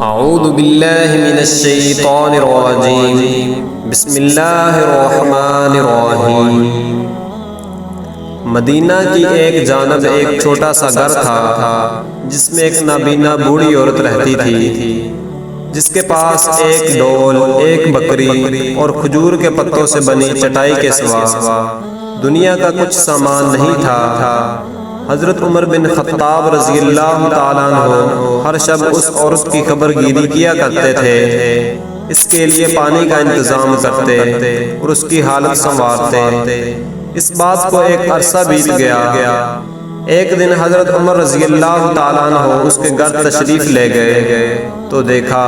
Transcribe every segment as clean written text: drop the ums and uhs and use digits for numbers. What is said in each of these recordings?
اعوذ باللہ من الشیطان الرجیم بسم اللہ الرحمن الرحیم۔ مدینہ کی ایک جانب ایک چھوٹا سا گھر تھا جس میں ایک نابینا بوڑھی عورت رہتی تھی، جس کے پاس ایک ڈول، ایک بکری اور کھجور کے پتوں سے بنی چٹائی کے سوا دنیا کا کچھ سامان نہیں تھا۔ حضرت عمر بن خطاب رضی اللہ تعالیٰ عنہ ہر شب اس عورت کی خبر گیری کیا کرتے تھے، اس کے لیے پانی کا انتظام کرتے اور اس کی حالت سنوارتے۔ اس بات کو ایک عرصہ بیت گیا۔ ایک دن حضرت عمر رضی اللہ تعالیٰ عنہ اس کے گھر تشریف لے گئے تو دیکھا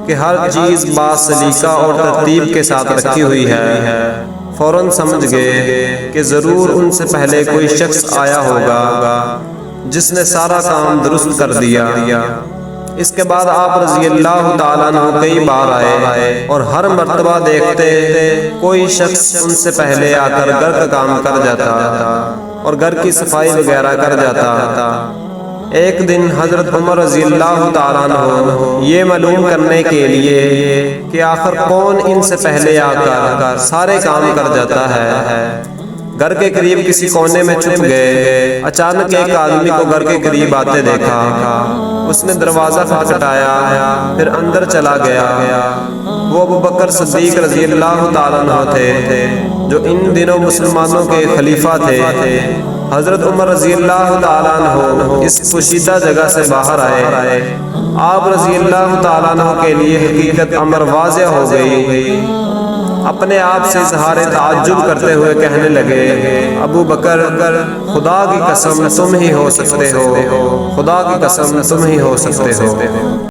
کہ ہر چیز باسلیقہ اور ترتیب کے ساتھ رکھی ہوئی ہے۔ فوراً سمجھ گئے کہ ضرور ان سے پہلے کوئی شخص آیا ہوگا جس نے سارا کام درست کر دیا۔ اس کے بعد آپ رضی اللہ تعالیٰ عنہ کئی بار آئے اور ہر مرتبہ دیکھتے کوئی شخص ان سے پہلے آ کر گھر کا کام کر جاتا اور گھر کی صفائی وغیرہ کر جاتا۔ ایک دن حضرت عمر رضی اللہ تعالیٰ عنہ یہ معلوم کرنے کے لیے کہ آخر کون ان سے پہلے آ کر سارے کام کر جاتا ہے، گھر کے قریب کسی کونے میں چھپ گئے۔ اچانک ایک آدمی کو گھر کے قریب آتے دیکھا، اس نے دروازہ کھٹکھٹایا، پھر اندر چلا گیا۔ وہ ابوبکر صدیق رضی اللہ تعالیٰ عنہ تھے جو ان دنوں مسلمانوں کے خلیفہ تھے۔ حضرت عمر رضی اللہ تعالیٰ عنہ اس پوشیدہ جگہ سے باہر آئے۔ آپ رضی اللہ تعالیٰ عنہ کے لیے حقیقت امر واضح ہو گئی۔ اپنے آپ سے اظہار تعجب کرتے ہوئے کہنے لگے، ابو بکر، خدا کی قسم تم ہی ہو سکتے ہو، خدا کی قسم تم ہی ہو سکتے ہو۔